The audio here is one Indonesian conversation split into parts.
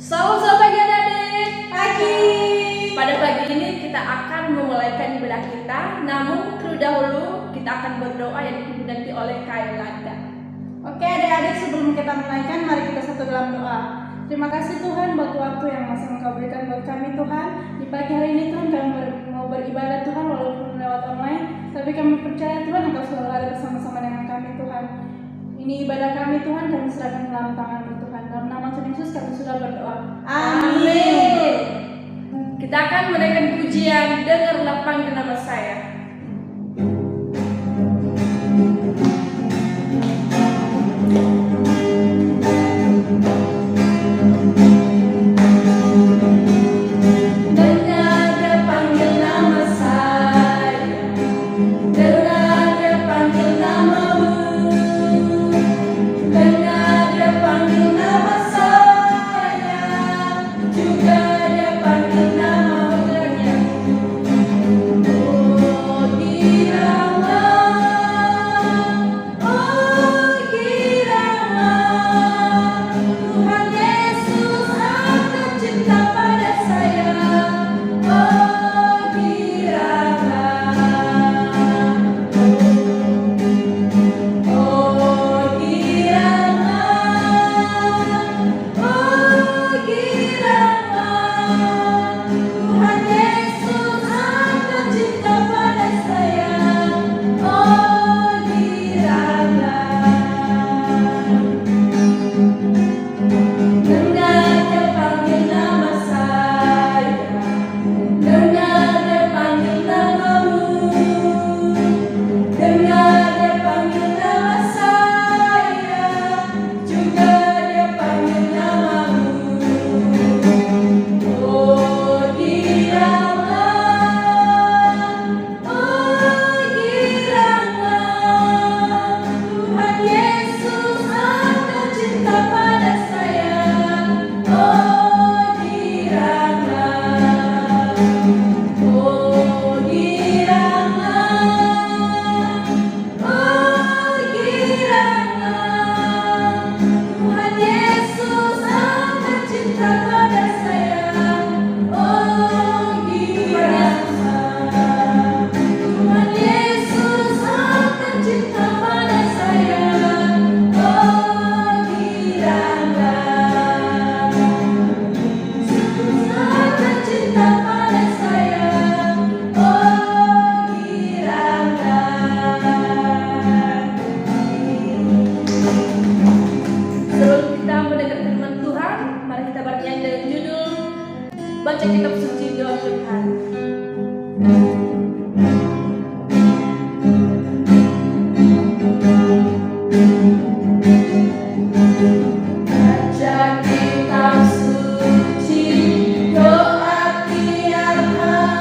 Selamat pagi adik-adik. Pagi. Pada pagi ini kita akan memulaikan ibadah kita. Namun terlebih dahulu kita akan berdoa yang dipimpin nanti oleh Kak Yolanda. Oke adik-adik, sebelum kita menaikkan, mari kita satu dalam doa. Terima kasih Tuhan buat waktu yang masih Engkau berikan buat kami Tuhan. Di pagi hari ini Tuhan kami mau beribadah Tuhan walaupun lewat online. Tapi kami percaya Tuhan Engkau selalu ada bersama-sama dengan kami Tuhan. Ini ibadah kami Tuhan, kami serahkan dalam tangan-Mu Tuhan. Dalam nama Tuhan Yesus kami sudah berdoa. Amin. Kita akan menaikkan pujian Dengarlah Panggil Nama Saya. Baca kitab suci doa Tuhan. Doa tiap hari.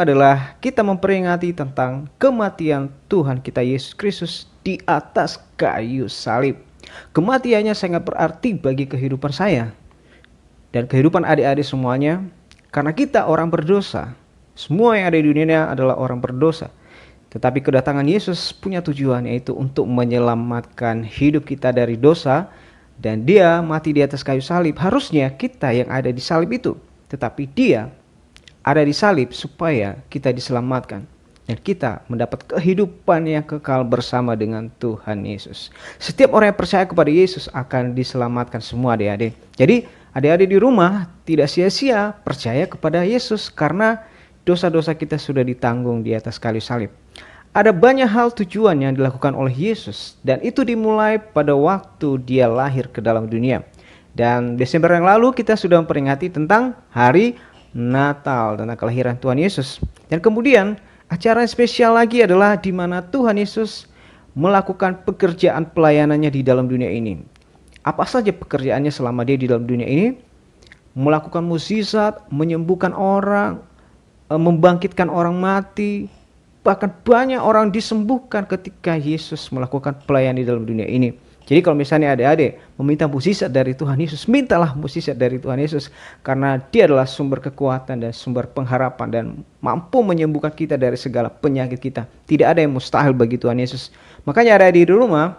adalah kita memperingati tentang kematian Tuhan kita Yesus Kristus di atas kayu salib. Kematiannya sangat berarti bagi kehidupan saya dan kehidupan adik-adik semuanya, karena kita orang berdosa. Semua yang ada di dunia adalah orang berdosa. Tetapi kedatangan Yesus punya tujuan, yaitu untuk menyelamatkan hidup kita dari dosa. Dan dia mati di atas kayu salib. Harusnya kita yang ada di salib itu, tetapi dia ada di salib supaya kita diselamatkan dan kita mendapat kehidupan yang kekal bersama dengan Tuhan Yesus. Setiap orang yang percaya kepada Yesus akan diselamatkan semua adik-adik. Jadi adik-adik di rumah tidak sia-sia percaya kepada Yesus karena dosa-dosa kita sudah ditanggung di atas kayu salib. Ada banyak hal tujuan yang dilakukan oleh Yesus dan itu dimulai pada waktu dia lahir ke dalam dunia. Dan Desember yang lalu kita sudah memperingati tentang hari Natal, tentang kelahiran Tuhan Yesus. Dan kemudian acara yang spesial lagi adalah di mana Tuhan Yesus melakukan pekerjaan pelayanannya di dalam dunia ini. Apa saja pekerjaannya selama dia di dalam dunia ini? Melakukan mukjizat, menyembuhkan orang, membangkitkan orang mati. Bahkan banyak orang disembuhkan ketika Yesus melakukan pelayanan di dalam dunia ini. Jadi kalau misalnya adik-adik meminta mukjizat dari Tuhan Yesus, mintalah mukjizat dari Tuhan Yesus. Karena dia adalah sumber kekuatan dan sumber pengharapan dan mampu menyembuhkan kita dari segala penyakit kita. Tidak ada yang mustahil bagi Tuhan Yesus. Makanya adik-adik di rumah,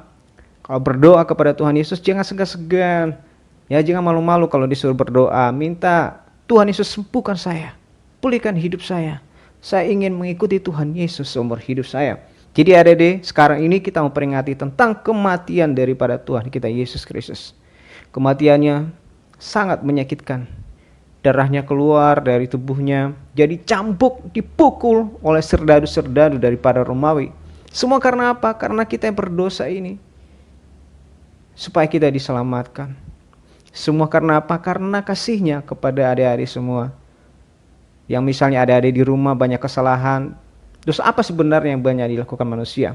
kalau berdoa kepada Tuhan Yesus jangan segan-segan. Ya, jangan malu-malu kalau disuruh berdoa. Minta, Tuhan Yesus sembuhkan saya, pulihkan hidup saya. Saya ingin mengikuti Tuhan Yesus seumur hidup saya. Jadi adik-adik, sekarang ini kita memperingati tentang kematian daripada Tuhan kita Yesus Kristus. Kematiannya sangat menyakitkan. Darahnya keluar dari tubuhnya, jadi cambuk, dipukul oleh serdadu-serdadu daripada Romawi. Semua karena apa? Karena kita yang berdosa ini. Supaya kita diselamatkan. Semua karena apa? Karena kasihnya kepada adik-adik semua. Yang misalnya adik-adik di rumah banyak kesalahan. Dosa apa sebenarnya yang banyak dilakukan manusia?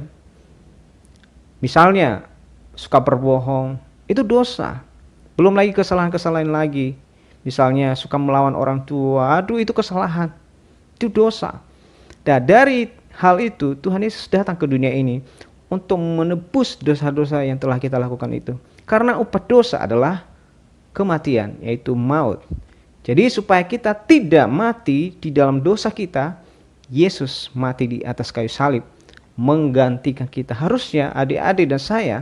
Misalnya suka berbohong, itu dosa. Belum lagi kesalahan-kesalahan lagi. Misalnya suka melawan orang tua, itu kesalahan. Itu dosa. Dan dari hal itu Tuhan Yesus datang ke dunia ini untuk menebus dosa-dosa yang telah kita lakukan itu. Karena upah dosa adalah kematian, yaitu maut. Jadi supaya kita tidak mati di dalam dosa kita, Yesus mati di atas kayu salib menggantikan kita. Harusnya adik-adik dan saya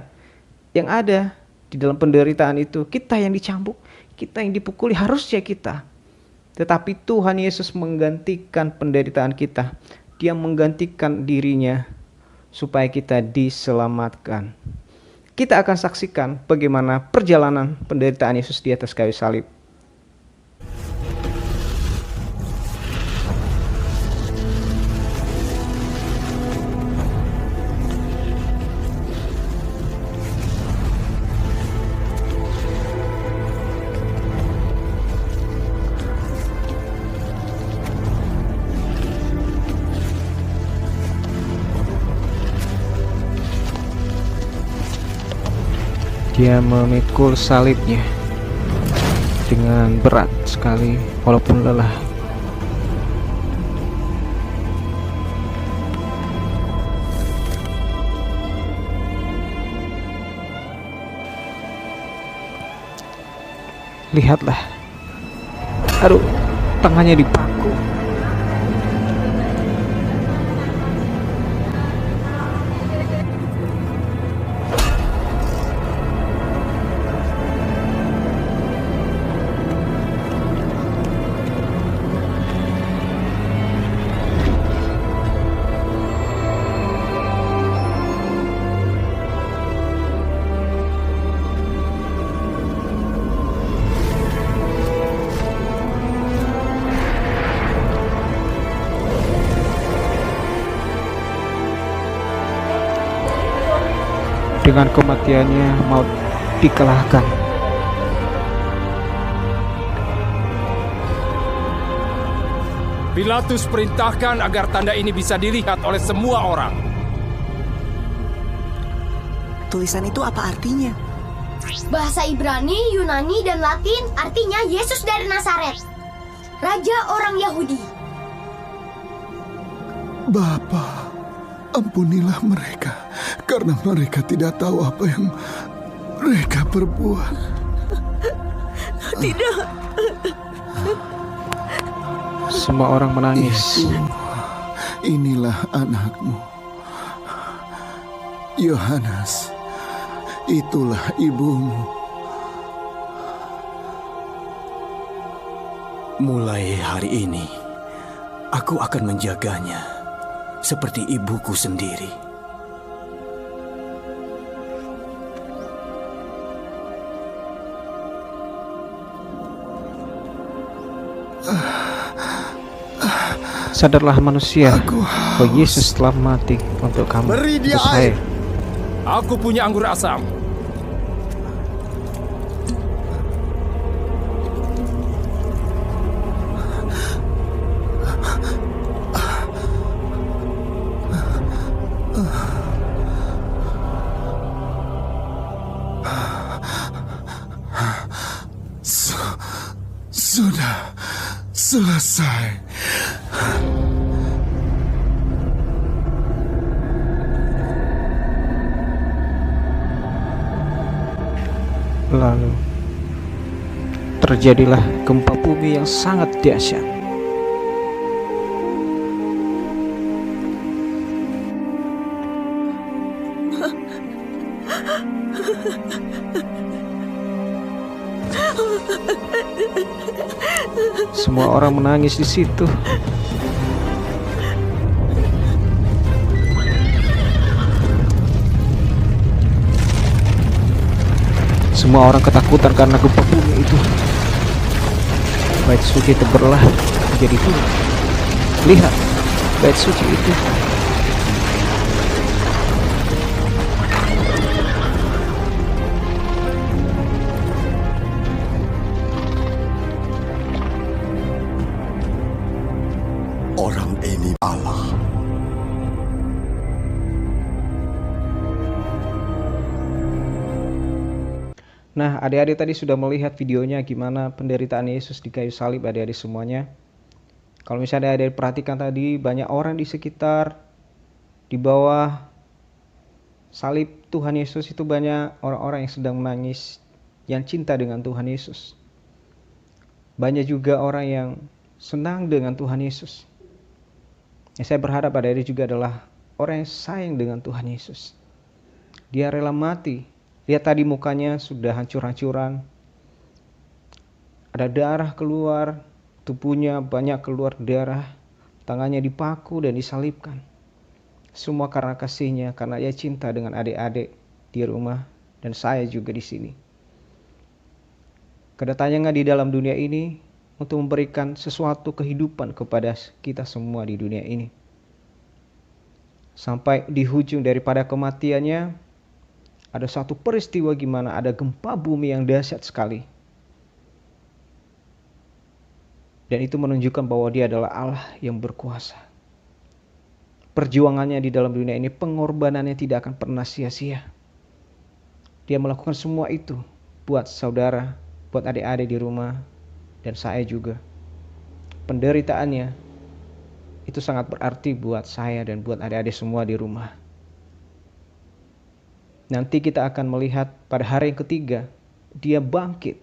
yang ada di dalam penderitaan itu, kita yang dicambuk, kita yang dipukuli, harusnya kita. Tetapi Tuhan Yesus menggantikan penderitaan kita. Dia menggantikan dirinya supaya kita diselamatkan. Kita akan saksikan bagaimana perjalanan penderitaan Yesus di atas kayu salib. Dia memikul salibnya dengan berat sekali walaupun lelah. Lihatlah, aduh, tangannya dipaku. Dengan kematiannya maut dikalahkan. Pilatus perintahkan agar tanda ini bisa dilihat oleh semua orang. Tulisan itu apa artinya? Bahasa Ibrani, Yunani, dan Latin artinya Yesus dari Nazaret, Raja orang Yahudi. Bapa, ampunilah mereka, karena mereka tidak tahu apa yang mereka perbuat. Tidak. Semua orang menangis. Inilah anakmu. Yohanes, itulah ibumu. Mulai hari ini, aku akan menjaganya seperti ibuku sendiri. Sadarlah manusia bahwa Yesus telah mati untuk kamu. Beri dia untuk saya. air. Aku punya anggur asam. Sudah selesai. Lalu terjadilah gempa bumi yang sangat dahsyat. Semua orang menangis di situ. Semua orang ketakutan karena gempa bumi itu. Bait suci terbelah menjadi dua. Lihat, bait suci itu. Orang ini Allah. Nah, adik-adik tadi sudah melihat videonya gimana penderitaan Yesus di kayu salib, adik-adik semuanya. Kalau misalnya adik-adik perhatikan tadi, banyak orang di sekitar, di bawah salib Tuhan Yesus itu banyak orang-orang yang sedang menangis, yang cinta dengan Tuhan Yesus. Banyak juga orang yang senang dengan Tuhan Yesus. Yang saya berharap adik-adik juga adalah orang yang sayang dengan Tuhan Yesus. Dia rela mati. Lihat tadi mukanya sudah hancur-hancuran. Ada darah keluar, tubuhnya banyak keluar darah, tangannya dipaku dan disalibkan. Semua karena kasihnya, karena ia cinta dengan adik-adik di rumah dan saya juga di sini. Kedatangannya di dalam dunia ini untuk memberikan sesuatu kehidupan kepada kita semua di dunia ini. Sampai di ujung daripada kematiannya, ada satu peristiwa gimana ada gempa bumi yang dahsyat sekali. Dan itu menunjukkan bahwa dia adalah Allah yang berkuasa. Perjuangannya di dalam dunia ini, pengorbanannya tidak akan pernah sia-sia. Dia melakukan semua itu buat saudara, buat adik-adik di rumah, dan saya juga. Penderitaannya itu sangat berarti buat saya dan buat adik-adik semua di rumah. Nanti kita akan melihat pada hari yang ketiga, dia bangkit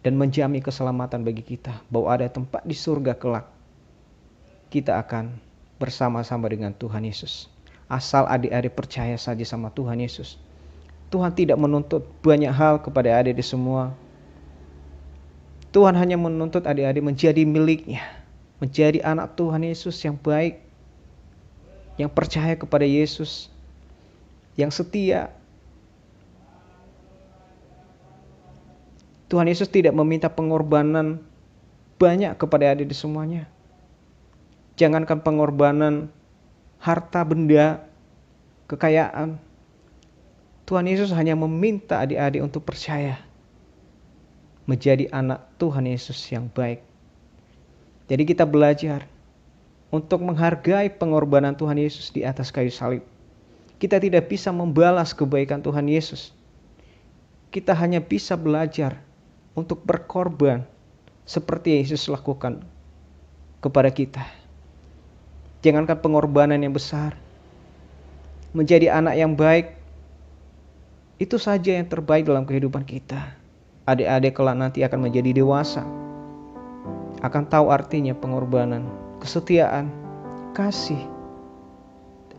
dan menjamin keselamatan bagi kita, bahwa ada tempat di surga kelak. Kita akan bersama-sama dengan Tuhan Yesus. Asal adik-adik percaya saja sama Tuhan Yesus. Tuhan tidak menuntut banyak hal kepada adik-adik semua. Tuhan hanya menuntut adik-adik menjadi miliknya, menjadi anak Tuhan Yesus yang baik, yang percaya kepada Yesus, yang setia. Tuhan Yesus tidak meminta pengorbanan banyak kepada adik-adik semuanya. Jangankan pengorbanan harta benda, kekayaan. Tuhan Yesus hanya meminta adik-adik untuk percaya, menjadi anak Tuhan Yesus yang baik. Jadi kita belajar untuk menghargai pengorbanan Tuhan Yesus di atas kayu salib. Kita tidak bisa membalas kebaikan Tuhan Yesus. Kita hanya bisa belajar untuk berkorban seperti Yesus lakukan kepada kita. Jangankan pengorbanan yang besar, menjadi anak yang baik, itu saja yang terbaik dalam kehidupan kita. Adik-adik kelak nanti akan menjadi dewasa, akan tahu artinya pengorbanan, kesetiaan, kasih.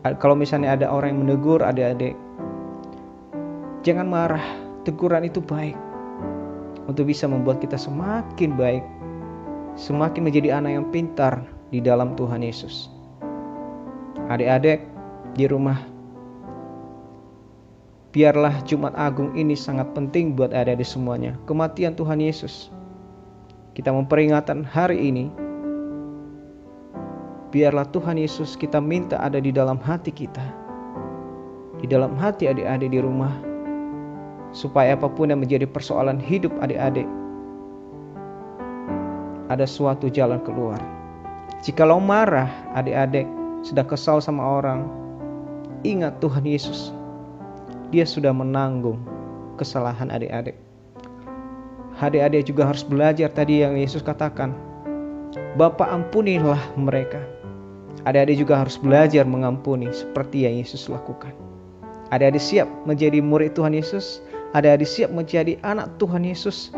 Kalau misalnya ada orang yang menegur adik-adik, jangan marah. Teguran itu baik untuk bisa membuat kita semakin baik, semakin menjadi anak yang pintar di dalam Tuhan Yesus. Adik-adik di rumah, biarlah Jumat Agung ini sangat penting buat adik-adik semuanya. Kematian Tuhan Yesus, kita memperingatan hari ini. Biarlah Tuhan Yesus kita minta ada di dalam hati kita, di dalam hati adik-adik di rumah, supaya apapun yang menjadi persoalan hidup adik-adik, ada suatu jalan keluar. Jikalau marah adik-adik, sedang kesal sama orang, ingat Tuhan Yesus, Dia sudah menanggung kesalahan adik-adik. Adik-adik juga harus belajar tadi yang Yesus katakan, Bapa ampunilah mereka. Adik-adik juga harus belajar mengampuni seperti yang Yesus lakukan. Adik-adik siap menjadi murid Tuhan Yesus. Adik-adik siap menjadi anak Tuhan Yesus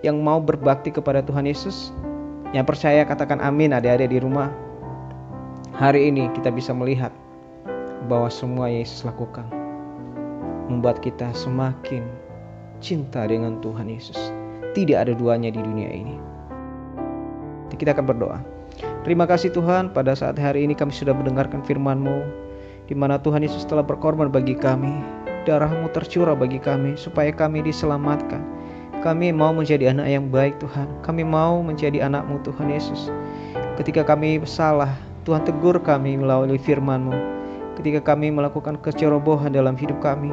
yang mau berbakti kepada Tuhan Yesus. Yang percaya katakan amin adik-adik di rumah. Hari ini kita bisa melihat bahwa semua yang Yesus lakukan membuat kita semakin cinta dengan Tuhan Yesus. Tidak ada duanya di dunia ini. Kita akan berdoa. Terima kasih Tuhan, pada saat hari ini kami sudah mendengarkan firman-Mu, di mana Tuhan Yesus telah berkorban bagi kami. Darah-Mu tercurah bagi kami supaya kami diselamatkan. Kami mau menjadi anak yang baik Tuhan. Kami mau menjadi anak-Mu Tuhan Yesus. Ketika kami salah, Tuhan tegur kami melalui firman-Mu. Ketika kami melakukan kecerobohan dalam hidup kami,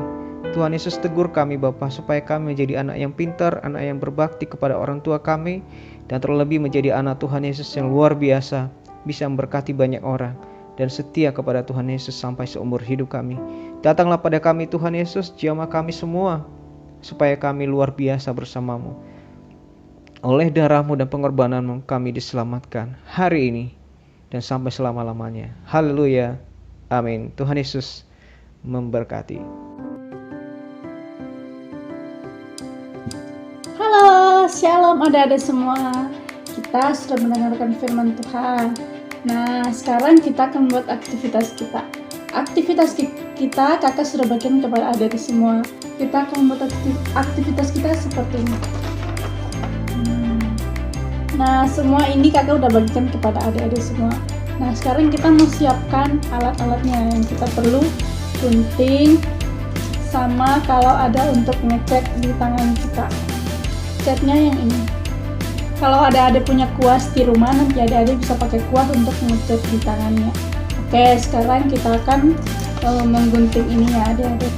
Tuhan Yesus tegur kami Bapa, supaya kami menjadi anak yang pintar, anak yang berbakti kepada orang tua kami, dan terlebih menjadi anak Tuhan Yesus yang luar biasa, bisa memberkati banyak orang, dan setia kepada Tuhan Yesus sampai seumur hidup kami. Datanglah pada kami Tuhan Yesus, jamah kami semua, supaya kami luar biasa bersama-Mu. Oleh darah-Mu dan pengorbanan-Mu kami diselamatkan hari ini dan sampai selama-lamanya. Haleluya, amin. Tuhan Yesus memberkati. Halo, shalom adik-adik semua. Kita sudah mendengarkan firman Tuhan. Nah, sekarang kita akan membuat aktivitas kita. Aktivitas kita kakak sudah bagikan kepada adik-adik semua. Kita akan membuat aktivitas kita seperti ini. Nah, semua ini kakak udah bagikan kepada adik-adik semua. Nah, sekarang kita mau siapkan alat-alatnya yang kita perlu. Gunting, sama kalau ada untuk ngecat di tangan kita. Catnya yang ini. Kalau ada punya kuas di rumah, nanti adik-adik bisa pakai kuas untuk ngecat di tangannya. Oke, sekarang kita akan menggunting ini ya adik-adik.